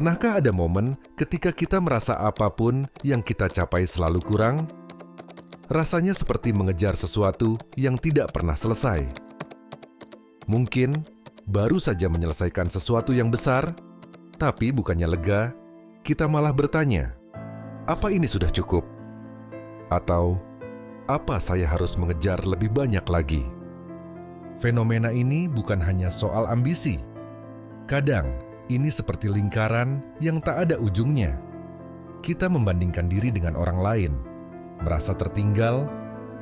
Pernahkah ada momen ketika kita merasa apapun yang kita capai selalu kurang? Rasanya seperti mengejar sesuatu yang tidak pernah selesai. Mungkin baru saja menyelesaikan sesuatu yang besar, tapi bukannya lega, kita malah bertanya, apa ini sudah cukup? Atau, apa saya harus mengejar lebih banyak lagi? Fenomena ini bukan hanya soal ambisi. Kadang, ini seperti lingkaran yang tak ada ujungnya. Kita membandingkan diri dengan orang lain, merasa tertinggal,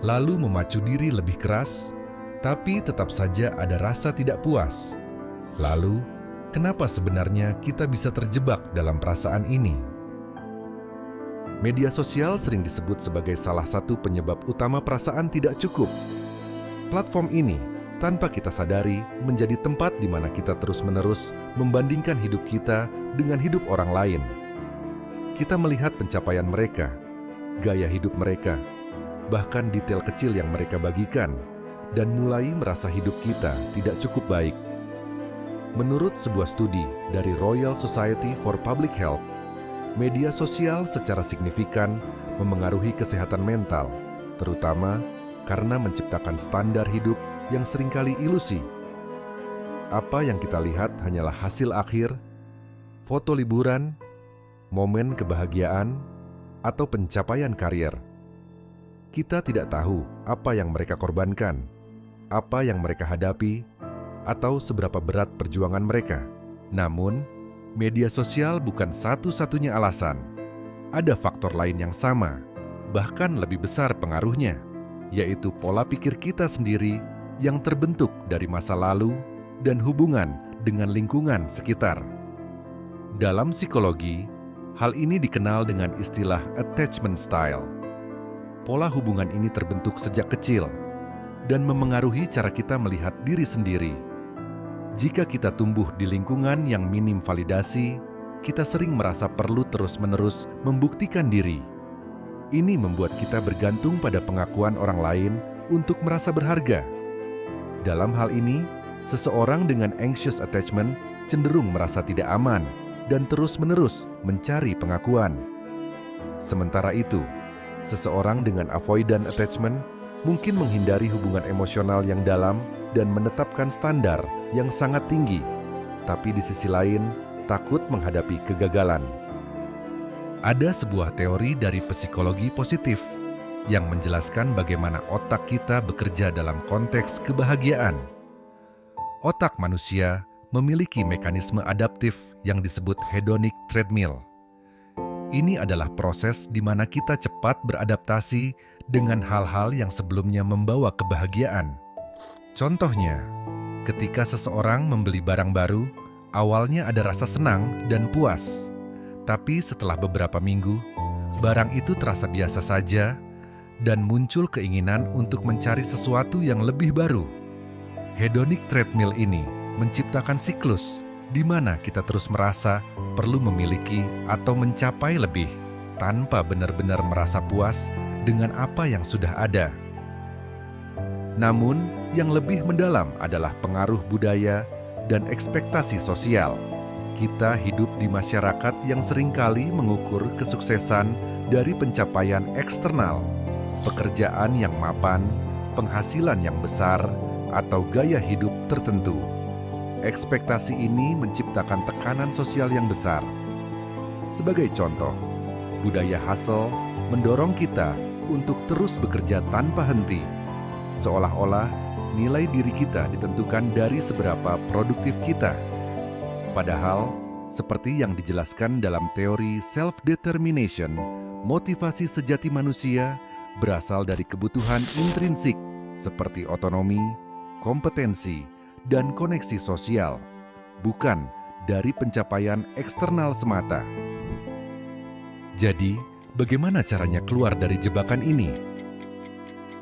lalu memacu diri lebih keras, tapi tetap saja ada rasa tidak puas. Lalu, kenapa sebenarnya kita bisa terjebak dalam perasaan ini? Media sosial sering disebut sebagai salah satu penyebab utama perasaan tidak cukup. Platform ini, tanpa kita sadari, menjadi tempat di mana kita terus-menerus membandingkan hidup kita dengan hidup orang lain. Kita melihat pencapaian mereka, gaya hidup mereka, bahkan detail kecil yang mereka bagikan, dan mulai merasa hidup kita tidak cukup baik. Menurut sebuah studi dari Royal Society for Public Health, media sosial secara signifikan memengaruhi kesehatan mental, terutama karena menciptakan standar hidup yang seringkali ilusi. Apa yang kita lihat hanyalah hasil akhir, foto liburan, momen kebahagiaan, atau pencapaian karier. Kita tidak tahu apa yang mereka korbankan, apa yang mereka hadapi, atau seberapa berat perjuangan mereka. Namun, media sosial bukan satu-satunya alasan. Ada faktor lain yang sama, bahkan lebih besar pengaruhnya, yaitu pola pikir kita sendiri yang terbentuk dari masa lalu dan hubungan dengan lingkungan sekitar. Dalam psikologi, hal ini dikenal dengan istilah attachment style. Pola hubungan ini terbentuk sejak kecil dan memengaruhi cara kita melihat diri sendiri. Jika kita tumbuh di lingkungan yang minim validasi, kita sering merasa perlu terus-menerus membuktikan diri. Ini membuat kita bergantung pada pengakuan orang lain untuk merasa berharga. Dalam hal ini, seseorang dengan anxious attachment cenderung merasa tidak aman dan terus-menerus mencari pengakuan. Sementara itu, seseorang dengan avoidant attachment mungkin menghindari hubungan emosional yang dalam dan menetapkan standar yang sangat tinggi, tapi di sisi lain takut menghadapi kegagalan. Ada sebuah teori dari psikologi positif yang menjelaskan bagaimana otak kita bekerja dalam konteks kebahagiaan. Otak manusia memiliki mekanisme adaptif yang disebut hedonic treadmill. Ini adalah proses di mana kita cepat beradaptasi dengan hal-hal yang sebelumnya membawa kebahagiaan. Contohnya, ketika seseorang membeli barang baru, awalnya ada rasa senang dan puas. Tapi setelah beberapa minggu, barang itu terasa biasa saja dan muncul keinginan untuk mencari sesuatu yang lebih baru. Hedonic treadmill ini menciptakan siklus di mana kita terus merasa perlu memiliki atau mencapai lebih tanpa benar-benar merasa puas dengan apa yang sudah ada. Namun, yang lebih mendalam adalah pengaruh budaya dan ekspektasi sosial. Kita hidup di masyarakat yang seringkali mengukur kesuksesan dari pencapaian eksternal, pekerjaan yang mapan, penghasilan yang besar, atau gaya hidup tertentu. Ekspektasi ini menciptakan tekanan sosial yang besar. Sebagai contoh, budaya hustle mendorong kita untuk terus bekerja tanpa henti, seolah-olah nilai diri kita ditentukan dari seberapa produktif kita. Padahal, seperti yang dijelaskan dalam teori self-determination, motivasi sejati manusia berasal dari kebutuhan intrinsik seperti otonomi, kompetensi, dan koneksi sosial, bukan dari pencapaian eksternal semata. Jadi, bagaimana caranya keluar dari jebakan ini?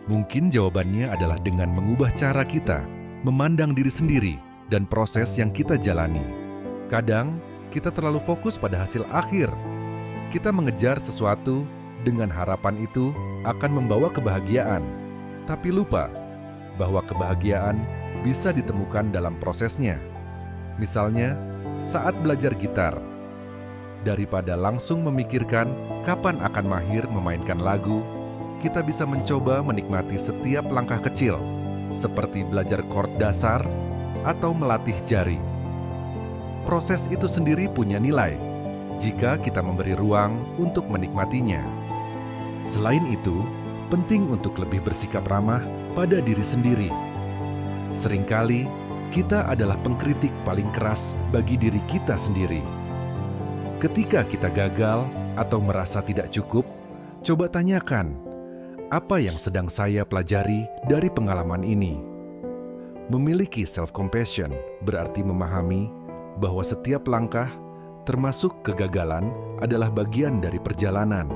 Mungkin jawabannya adalah dengan mengubah cara kita memandang diri sendiri dan proses yang kita jalani. Kadang, kita terlalu fokus pada hasil akhir. Kita mengejar sesuatu dengan harapan itu akan membawa kebahagiaan, tapi lupa bahwa kebahagiaan bisa ditemukan dalam prosesnya. Misalnya, saat belajar gitar, Daripada langsung memikirkan kapan akan mahir memainkan lagu, kita bisa mencoba menikmati setiap langkah kecil, seperti belajar chord dasar atau melatih jari. Proses itu sendiri punya nilai jika kita memberi ruang untuk menikmatinya. Selain itu, penting untuk lebih bersikap ramah pada diri sendiri. Seringkali, kita adalah pengkritik paling keras bagi diri kita sendiri. Ketika kita gagal atau merasa tidak cukup, coba tanyakan, apa yang sedang saya pelajari dari pengalaman ini? Memiliki self-compassion berarti memahami bahwa setiap langkah, termasuk kegagalan, adalah bagian dari perjalanan.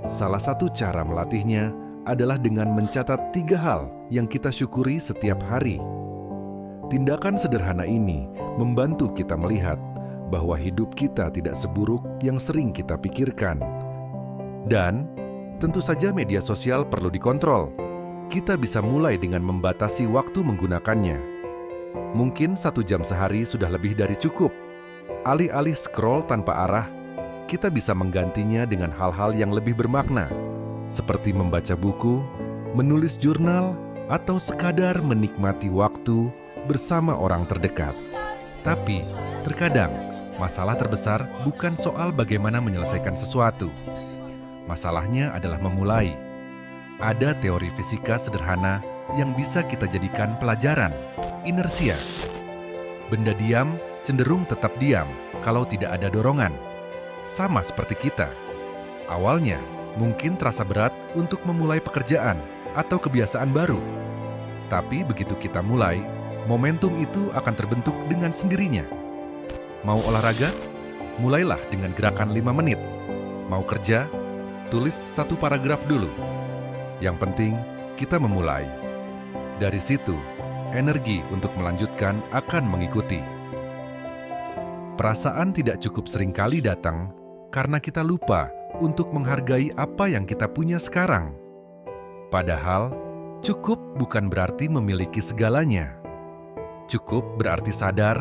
Salah satu cara melatihnya adalah dengan mencatat 3 hal yang kita syukuri setiap hari. Tindakan sederhana ini membantu kita melihat bahwa hidup kita tidak seburuk yang sering kita pikirkan. Dan tentu saja media sosial perlu dikontrol. Kita bisa mulai dengan membatasi waktu menggunakannya. Mungkin 1 jam sehari sudah lebih dari cukup. Alih-alih scroll tanpa arah, kita bisa menggantinya dengan hal-hal yang lebih bermakna, seperti membaca buku, menulis jurnal, atau sekadar menikmati waktu bersama orang terdekat. Tapi, terkadang, masalah terbesar bukan soal bagaimana menyelesaikan sesuatu. Masalahnya adalah memulai. Ada teori fisika sederhana yang bisa kita jadikan pelajaran, inersia. Benda diam cenderung tetap diam kalau tidak ada dorongan. Sama seperti kita. Awalnya, mungkin terasa berat untuk memulai pekerjaan atau kebiasaan baru. Tapi begitu kita mulai, momentum itu akan terbentuk dengan sendirinya. Mau olahraga? Mulailah dengan gerakan 5 menit. Mau kerja? Tulis 1 paragraf dulu. Yang penting, kita memulai. Dari situ, energi untuk melanjutkan akan mengikuti. Perasaan tidak cukup seringkali datang karena kita lupa untuk menghargai apa yang kita punya sekarang. Padahal, cukup bukan berarti memiliki segalanya. Cukup berarti sadar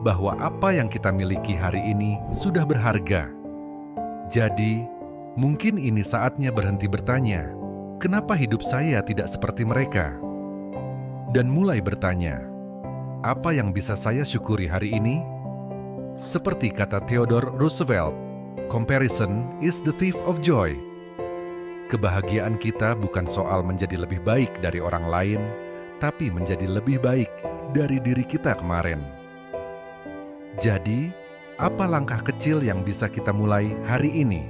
bahwa apa yang kita miliki hari ini sudah berharga. Jadi, mungkin ini saatnya berhenti bertanya, kenapa hidup saya tidak seperti mereka? Dan mulai bertanya, apa yang bisa saya syukuri hari ini? Seperti kata Theodore Roosevelt, comparison is the thief of joy. Kebahagiaan kita bukan soal menjadi lebih baik dari orang lain, tapi menjadi lebih baik dari diri kita kemarin. Jadi, apa langkah kecil yang bisa kita mulai hari ini?